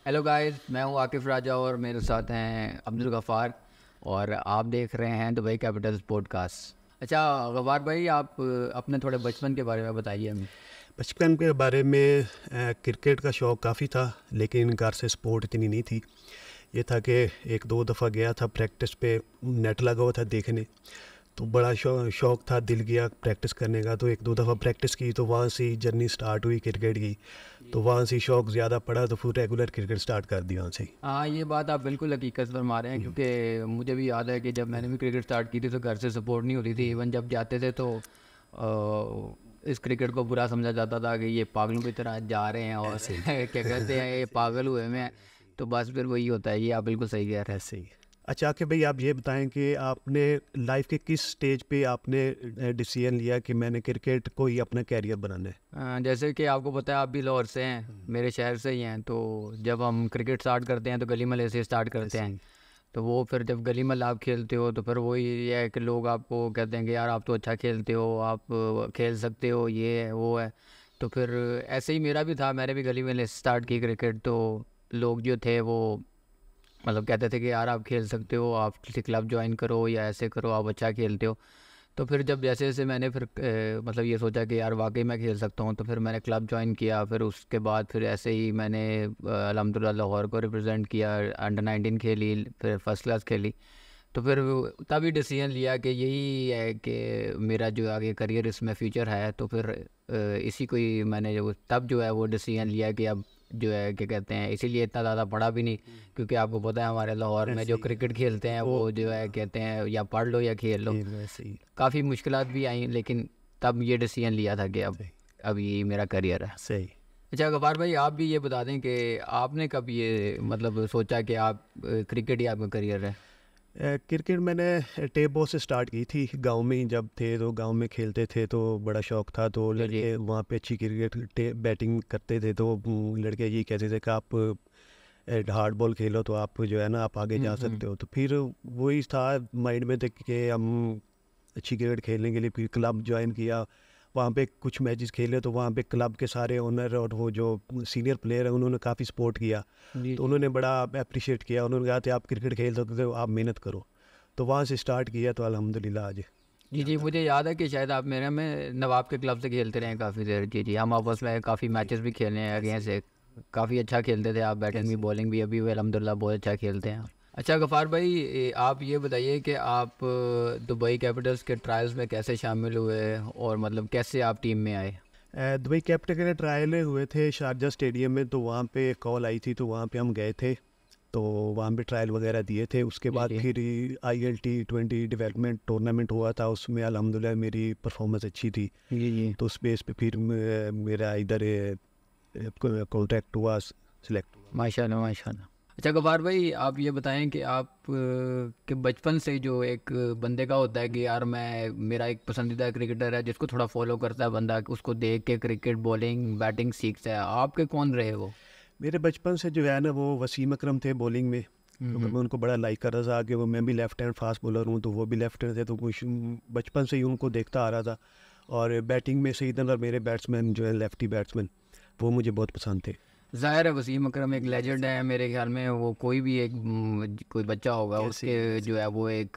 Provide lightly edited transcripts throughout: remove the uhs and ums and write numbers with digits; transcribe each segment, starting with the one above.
Hello guys, मैं हूं आकिफ़ राजा और मेरे साथ हैं अब्दुल गफ़ार और आप देख रहे हैं दुबई कैपिटल्स पॉडकास्ट। अच्छा गफ़ार भाई, आप अपने थोड़े बचपन के बारे में बताइए हमें। बचपन के बारे में क्रिकेट का शौक़ काफ़ी था, लेकिन घर से सपोर्ट इतनी नहीं थी। ये था कि एक दो दफ़ा गया था प्रैक्टिस पे, नेट लगा हुआ था देखने, तो बड़ा शौक़ था, दिल गया प्रैक्टिस करने का। तो एक दो दफ़ा प्रैक्टिस की तो वहाँ से ही जर्नी स्टार्ट हुई क्रिकेट की। तो वहाँ से शौक़ ज़्यादा पड़ा तो फिर रेगुलर क्रिकेट स्टार्ट कर दिया वहाँ से ही। हाँ, ये बात आप बिल्कुल हकीकत फरमा रहे हैं, क्योंकि मुझे भी याद है कि जब मैंने भी क्रिकेट स्टार्ट की थी तो घर से सपोर्ट नहीं होती थी। इवन जब जाते थे तो इस क्रिकेट को बुरा समझा जाता था कि ये पागलों की तरह जा रहे हैं और ऐसे ही क्या कहते हैं, ये पागल हुए में हैं। तो बस फिर वही होता है, ये आप बिल्कुल सही कह रहे हैं। ऐसे ही। अच्छा कि भाई आप ये बताएं कि आपने लाइफ के किस स्टेज पे आपने डिसीजन लिया कि मैंने क्रिकेट को ही अपना कैरियर बनाना है? जैसे कि आपको पता है, आप भी लाहौर से हैं, मेरे शहर से ही हैं। तो जब हम क्रिकेट स्टार्ट करते हैं तो गली महल्ले से स्टार्ट करते ऐसे हैं। ही। तो वो फिर जब गली महल्ला आप खेलते हो तो फिर वही ये है कि लोग आपको कहते हैं कि यार आप तो अच्छा खेलते हो, आप खेल सकते हो, ये है वो है। तो फिर ऐसे ही मेरा भी था, मैंने भी गली महल्ले से स्टार्ट की क्रिकेट। तो लोग जो थे वो मतलब कहते थे कि यार आप खेल सकते हो, आप किसी क्लब ज्वाइन करो या ऐसे करो, आप अच्छा खेलते हो। तो फिर जब जैसे जैसे मैंने फिर मतलब ये सोचा कि यार वाकई मैं खेल सकता हूँ, तो फिर मैंने क्लब ज्वाइन किया। फिर उसके बाद फिर ऐसे ही मैंने अल्हम्दुलिल्लाह लाहौर को रिप्रेजेंट किया, अंडर 19 खेली, फिर फर्स्ट क्लास खेली। तो फिर तभी डिसीजन लिया कि यही है कि मेरा जो आगे करियर इसमें फ्यूचर है। तो फिर इसी को ही मैंने जो तब जो है वो डिसीजन लिया कि अब जो है क्या कहते हैं, इसीलिए इतना ज़्यादा पढ़ा भी नहीं, क्योंकि आपको पता है हमारे लाहौर में ऐसे जो ही। क्रिकेट खेलते हैं वो वो जो है कहते हैं या पढ़ लो या खेल लो। खेल वैसे ही। काफ़ी मुश्किलात भी आई, लेकिन तब ये डिसीजन लिया था कि सही। अब ये मेरा करियर है। सही। अच्छा गफ़ार भाई, आप भी ये बता दें कि आपने कब ये मतलब सोचा कि आप क्रिकेट ही आपका करियर है। क्रिकेट मैंने टेप बॉल से स्टार्ट की थी, गांव में ही जब थे तो गांव में खेलते थे तो बड़ा शौक था। तो जी जी। लड़के वहाँ पे अच्छी क्रिकेट बैटिंग करते थे, तो लड़के यही कहते थे कि आप हार्ड बॉल खेलो तो आप जो है ना आप आगे जा हम्म। सकते हो। तो फिर वही था माइंड में थे कि हम अच्छी क्रिकेट खेलने के लिए फिर क्लब ज्वाइन किया। वहाँ पे कुछ मैचेस खेले तो वहाँ पे क्लब के सारे ओनर और वो जो सीनियर प्लेयर हैं उन्होंने काफ़ी सपोर्ट किया। जी तो जी। उन्होंने बड़ा अप्रिशिएट किया, उन्होंने कहा कि आप क्रिकेट खेल सकते हो, आप मेहनत करो। तो वहाँ से स्टार्ट किया तो अल्हम्दुलिल्लाह आज जी यहाँ जी, तक। मुझे याद है कि शायद आप मेरे में नवाब के क्लब से खेलते रहे हैं काफ़ी देर। जी जी, हम आपस में काफ़ी मैचेस भी खेले हैं अगेंस्ट ऐसे से। काफ़ी अच्छा खेलते थे आप, बैटिंग भी ऐसे बॉलिंग भी, अभी भी अल्हम्दुलिल्लाह बहुत अच्छा खेलते हैं आप। अच्छा गफ़ार भाई, आप ये बताइए कि आप दुबई कैपिटल्स के ट्रायल्स में कैसे शामिल हुए और मतलब कैसे आप टीम में आए। दुबई कैपिटल के ट्रायल हुए थे शारजा स्टेडियम में, तो वहाँ पे कॉल आई थी तो वहाँ पे हम गए थे। तो वहाँ पे ट्रायल वगैरह दिए थे। उसके जी बाद जी। फिर ILT20 डेवलपमेंट टूर्नामेंट हुआ था, उसमें अल्हम्दुलिल्लाह मेरी परफॉर्मेंस अच्छी थी। जी जी। तो उस बेस पे फिर मेरा इधर कॉन्ट्रैक्ट हुआ, सिलेक्ट हुआ। माशाल्लाह माशाल्लाह। अच्छा गफ़ार भाई, आप ये बताएं कि आप के बचपन से जो एक बंदे का होता है कि यार मैं मेरा एक पसंदीदा क्रिकेटर है जिसको थोड़ा फॉलो करता है बंदा, उसको देख के क्रिकेट बॉलिंग बैटिंग सीखता है, आपके कौन रहे वो। मेरे बचपन से जो है ना वो वसीम अकरम थे बॉलिंग में, क्योंकि हम्म। मैं उनको बड़ा लाइक कर रहा था कि वो, मैं भी लेफ्ट हैंड फास्ट बॉलर हूँ तो वो भी लेफ्ट हैंड थे, तो कुछ बचपन से ही उनको देखता आ रहा था। और बैटिंग में से इधर मेरे बैट्समैन जो है लेफ्टी बैट्समैन, वो मुझे बहुत पसंद थे। ज़ाहिर है वसीम अकरम एक लेजेंड है मेरे ख्याल में। वो कोई भी एक कोई बच्चा होगा ऐसे ही उसके ऐसे जो ही है वो एक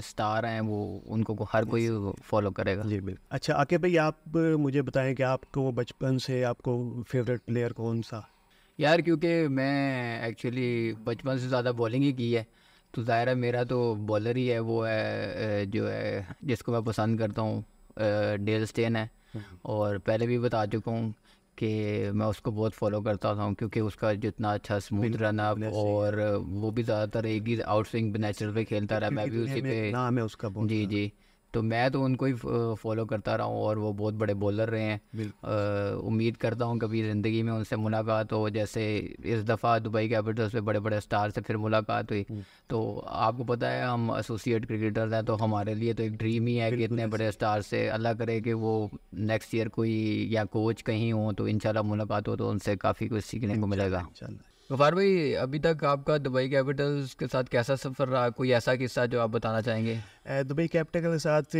स्टार हैं, वो उनको हर कोई ऐसे ही। फॉलो करेगा। जी बिल्कुल। अच्छा आके भाई आप मुझे बताएं कि आपको बचपन से आपको फेवरेट प्लेयर कौन सा? यार क्योंकि मैं एक्चुअली बचपन से ज़्यादा बॉलिंग ही की है, तो ज़ाहिर है मेरा तो बॉलर ही है, वो है जो है जिसको मैं पसंद करता हूँ, डेल स्टेन है। हम्म। और पहले भी बता चुका हूँ कि मैं उसको बहुत फॉलो करता था, क्योंकि उसका जितना अच्छा स्मूथ बिल्कुल रन बिल्कुल अप, ऐसे ही है। और वो भी ज़्यादातर एक ही आउट स्विंग नेचुरल पे खेलता रहा, क्रिकेट मैं की भी दुनिया उसी में पे। एक नाम है उसका बहुत जी बड़ा। जी। तो मैं तो उनको ही फॉलो करता रहा हूँ और वो बहुत बड़े बॉलर रहे हैं। बिल्कुल ऐसे उम्मीद करता हूँ कभी ज़िंदगी में उनसे मुलाकात हो, जैसे इस दफ़ा दुबई कैपिटल्स में बड़े बड़े स्टार से फिर मुलाकात हुई। ही। तो आपको पता है हम एसोसिएट क्रिकेटर्स हैं, तो हमारे लिए तो एक ड्रीम ही है कि बिल्कुल इतने ऐसे बड़े ही। स्टार से अल्लाह करे कि वो नेक्स्ट ईयर कोई या कोच कहीं हो तो इंशाल्लाह मुलाकात हो, तो उनसे काफ़ी कुछ सीखने को इंशाल्लाह मिलेगा। इंशाल्लाह। गफ़ार भाई, अभी तक आपका दुबई कैपिटल्स के साथ कैसा सफ़र रहा, कोई ऐसा किस्सा जो आप बताना चाहेंगे। दुबई कैपिटल के साथ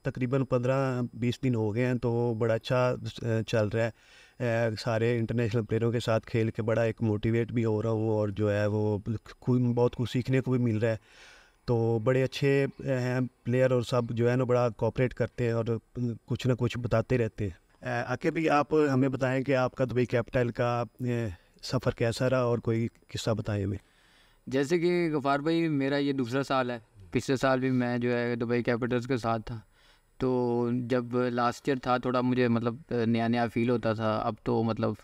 तकरीबन 15-20 दिन हो गए हैं, तो बड़ा अच्छा चल रहा है। सारे इंटरनेशनल प्लेयरों के साथ खेल के बड़ा एक मोटिवेट भी हो रहा हूँ, और जो है वो बहुत कुछ सीखने को भी मिल रहा है। तो बड़े अच्छे हैं प्लेयर, और सब जो है ना बड़ा कोऑपरेट करते हैं और कुछ ना कुछ बताते रहते हैं। आके भी आप हमें बताएं कि आपका दुबई कैपिटल का सफ़र कैसा रहा, और कोई किस्सा बताएं हमें। जैसे कि गफ़ार भाई, मेरा ये दूसरा साल है। पिछले साल भी मैं जो है दुबई कैपिटल्स के साथ था। तो जब लास्ट ईयर था थोड़ा मुझे मतलब नया नया फील होता था। अब तो मतलब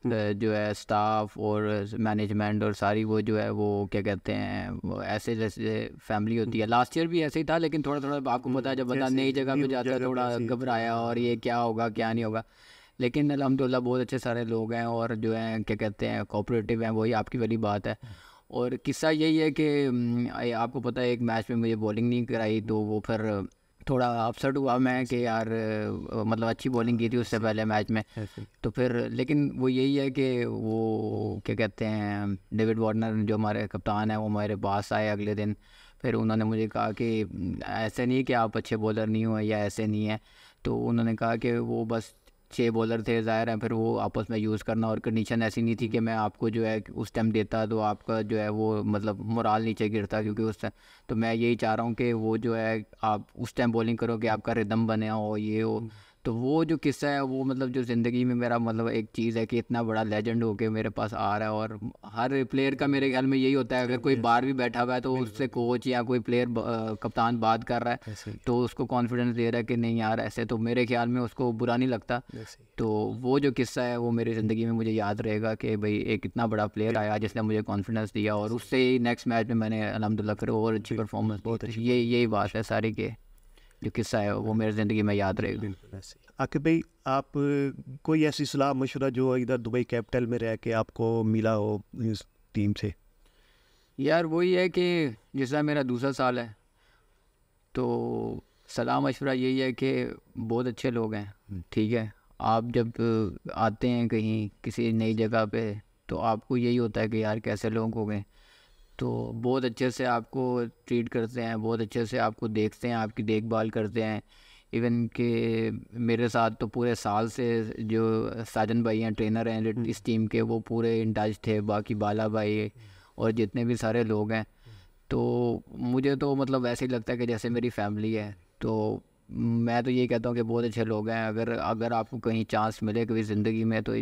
जो है स्टाफ और मैनेजमेंट और सारी वो जो है वो क्या कहते हैं, वो ऐसे जैसे फैमिली होती है। लास्ट ईयर भी ऐसे ही था, लेकिन थोड़ा थोड़ा आपको पता है जब बंदा नई जगह पे जाता है थोड़ा घबराया और ये क्या होगा क्या नहीं होगा। लेकिन अल्हम्दुलिल्लाह बहुत अच्छे सारे लोग हैं और जो हैं क्या कहते हैं कोऑपरेटिव हैं, वही आपकी वाली बात है। और किस्सा यही है कि आपको पता है एक मैच में मुझे बॉलिंग नहीं कराई, तो वो फिर थोड़ा अपसेट हुआ मैं कि यार मतलब अच्छी बॉलिंग की थी उससे पहले मैच में। तो फिर लेकिन वो यही है कि वो क्या कहते हैं डेविड वार्नर जो हमारे कप्तान है वो हमारे पास आए अगले दिन। फिर उन्होंने मुझे कहा कि ऐसे नहीं कि आप अच्छे बॉलर नहीं हो या ऐसे नहीं है। तो उन्होंने कहा कि वो बस 6 बॉलर थे, ज़ाहिर है फिर वो आपस में यूज़ करना, और कंडीशन ऐसी नहीं थी कि मैं आपको जो है उस टाइम देता तो आपका जो है वो मतलब मोराल नीचे गिरता, क्योंकि उस टाइम तो मैं यही चाह रहा हूँ कि वो जो है आप उस टाइम बॉलिंग करो कि आपका रिदम बने हो ये हो। तो वो जो किस्सा है वो मतलब जो ज़िंदगी में मेरा मतलब एक चीज़ है कि इतना बड़ा लेजेंड होके मेरे पास आ रहा है। और हर प्लेयर का मेरे ख्याल में यही होता है, अगर कोई बाहर भी बैठा हुआ है तो उससे कोच या कोई प्लेयर कप्तान बात कर रहा है तो उसको कॉन्फिडेंस दे रहा है कि नहीं यार ऐसे, तो मेरे ख्याल में उसको बुरा नहीं लगता। तो वो जो किस्सा है वो मेरी ज़िंदगी में मुझे याद रहेगा कि भाई एक इतना बड़ा प्लेयर आया जिसने मुझे कॉन्फिडेंस दिया, और उससे ही नेक्स्ट मैच में मैंने अल्हम्दुलिल्लाह फिर और अच्छी परफॉर्मेंस दी। तो यही बात है सारी के जो किस्सा है वो मेरी ज़िंदगी में याद रहेगा। आकिब भाई, आप कोई ऐसी सलाह मशवरा जो इधर दुबई कैपिटल में रह के आपको मिला हो इस टीम से? यार वही है कि जैसा मेरा दूसरा साल है तो सलाह मशवरा यही है कि बहुत अच्छे लोग हैं, ठीक है। आप जब आते हैं कहीं किसी नई जगह पे तो आपको यही होता है कि यार कैसे लोग हो गए, तो बहुत अच्छे से आपको ट्रीट करते हैं, बहुत अच्छे से आपको देखते हैं, आपकी देखभाल करते हैं। इवन कि मेरे साथ तो पूरे साल से जो साजन भाई हैं ट्रेनर हैं इस टीम के, वो पूरे इन टच थे, बाकी बाला भाई और जितने भी सारे लोग हैं। तो मुझे तो मतलब ऐसे ही लगता है कि जैसे मेरी फैमिली है। तो मैं तो ये कहता हूँ कि बहुत अच्छे लोग हैं। अगर अगर आपको कहीं चांस मिले कभी ज़िंदगी में तो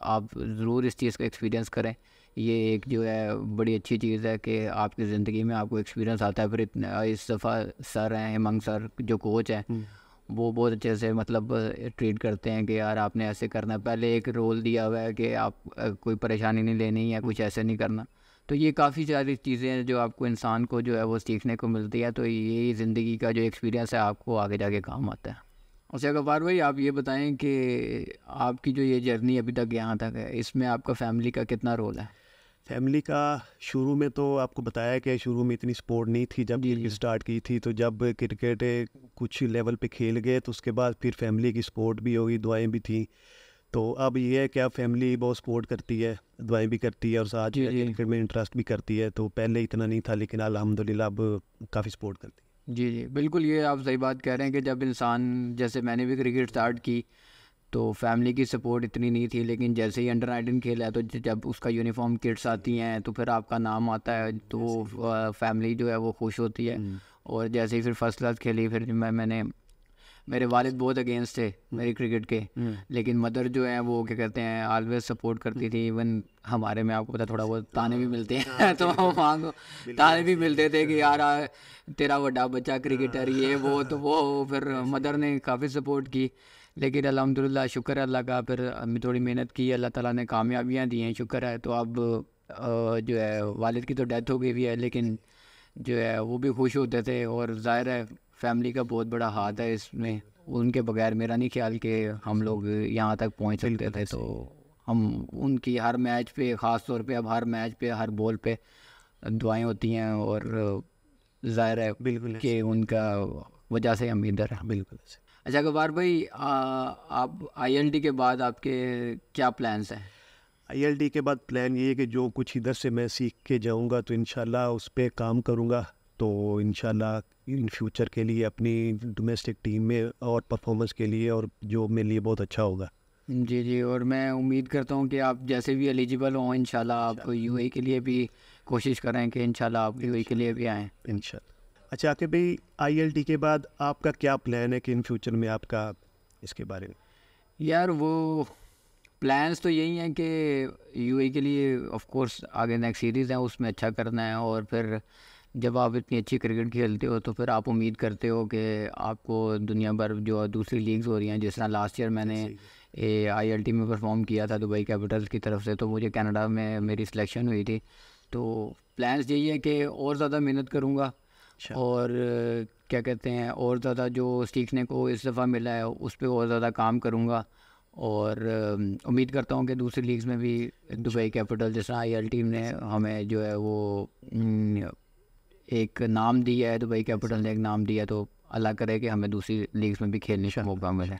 आप ज़रूर इस चीज़ का एक्सपीरियंस करें। ये एक जो है बड़ी अच्छी चीज़ है कि आपकी ज़िंदगी में आपको एक्सपीरियंस आता है। फिर इतना इस दफ़ा सर हैं हेमंग सर जो कोच हैं वो बहुत अच्छे से मतलब ट्रीट करते हैं कि यार आपने ऐसे करना है। पहले एक रोल दिया हुआ है कि आप कोई परेशानी नहीं लेनी या कुछ ऐसे नहीं करना। तो ये काफ़ी सारी चीज़ें हैं जो आपको इंसान को जो है वो सीखने को मिलती है। तो यही ज़िंदगी का जो एक्सपीरियंस है आपको आगे जाके काम आता है। अच्छा गफ़ार भाई, आप ये बताएं कि आपकी जो ये जर्नी अभी तक यहाँ तक है इसमें आपका फैमिली का कितना रोल है? फैमिली का शुरू में तो आपको बताया कि शुरू में इतनी सपोर्ट नहीं थी जब क्रिकेट स्टार्ट की थी। तो जब क्रिकेट कुछ लेवल पे खेल गए तो उसके बाद फिर फैमिली की सपोर्ट भी होगी, दुआएं भी थी। तो अब ये है कि अब फैमिली बहुत सपोर्ट करती है, दुआएं भी करती है और साथ ही क्रिकेट में इंटरेस्ट भी करती है। तो पहले इतना नहीं था, लेकिन अल्हम्दुलिल्लाह अब काफ़ी सपोर्ट करती है। जी बिल्कुल, ये आप सही बात कह रहे हैं कि जब इंसान जैसे मैंने भी क्रिकेट स्टार्ट की तो फैमिली की सपोर्ट इतनी नहीं थी, लेकिन जैसे ही अंडर 19 खेला है तो जब उसका यूनिफॉर्म किट्स आती हैं तो फिर आपका नाम आता है तो फैमिली जो है वो खुश होती है। और जैसे ही फिर फर्स्ट क्लास खेली फिर मैंने मेरे वालिद बहुत अगेंस्ट थे मेरी क्रिकेट के, लेकिन मदर जो है वो क्या कहते हैं ऑलवेज सपोर्ट करती थी। इवन हमारे में आपको पता थोड़ा बहुत ताने भी मिलते हैं तो वहाँ को ताने भी मिलते थे कि यार तेरा बड़ा बच्चा क्रिकेटर ये वो, तो वो फिर मदर ने काफ़ी सपोर्ट की। लेकिन अल्हम्दुलिल्लाह शुक्र है अल्लाह का, फिर हमने थोड़ी मेहनत की, अल्लाह ताला ने कामयाबियाँ दी हैं, शुक्र है। तो अब जो है वालिद की तो डेथ हो गई भी है, लेकिन जो है वो भी खुश होते थे। और ज़ाहिर है फैमिली का बहुत बड़ा हाथ है इसमें, उनके बगैर मेरा नहीं ख्याल कि हम लोग यहाँ तक पहुँच सकते थे। तो हम उनकी हर मैच पे ख़ास तौर पे अब हर मैच पे हर बॉल पे दुआएं होती हैं, और ज़ाहिर है बिल्कुल कि उनका वजह से हम इधर हैं। बिल्कुल। अच्छा गवार भाई, आप आईएलटी के बाद आपके क्या प्लान्स हैं? आईएलटी के बाद प्लान ये है कि जो कुछ इधर से मैं सीख के जाऊंगा तो इंशाल्लाह उस पर काम करूंगा। तो इंशाल्लाह इन फ्यूचर के लिए अपनी डोमेस्टिक टीम में और परफॉर्मेंस के लिए और जो मेरे लिए बहुत अच्छा होगा। जी, जी। और मैं उम्मीद करता हूँ कि आप जैसे भी एलिजिबल हों इंशाल्लाह आप इंशाल्लाह। यूएई के लिए भी कोशिश करें कि इंशाल्लाह आप यूएई के लिए भी आएँ। इंशाल्लाह। अच्छा आकिब भाई, आईएलटी के बाद आपका क्या प्लान है कि इन फ्यूचर में आपका इसके बारे में? यार वो प्लान्स तो यही हैं कि यूएई के लिए ऑफ कोर्स आगे नेक्स्ट सीरीज़ है उसमें अच्छा करना है, और फिर जब आप इतनी अच्छी क्रिकेट खेलते हो तो फिर आप उम्मीद करते हो कि आपको दुनिया भर जो दूसरी लीग्स हो रही हैं, जिस तरह लास्ट ईयर मैंने सही है। आईएलटी में परफॉर्म किया था दुबई कैपिटल्स की तरफ से, तो मुझे कनाडा में मेरी सिलेक्शन हुई थी। तो प्लान्स यही है कि और ज़्यादा मेहनत करूँगा, इंशाल्लाह। और क्या कहते हैं, और ज़्यादा जो सीखने को इस दफ़ा मिला है उस पर और ज़्यादा काम करूँगा, और उम्मीद करता हूँ कि दूसरी लीग्स में भी दुबई इंशाल्लाह। कैपिटल जिस तरह आईएल टीम ने हमें जो है वो एक नाम दिया है, दुबई कैपिटल ने एक नाम दिया, तो अल्लाह करे कि हमें दूसरी लीग्स में भी खेलने का इंशाल्लाह। मौका मिले।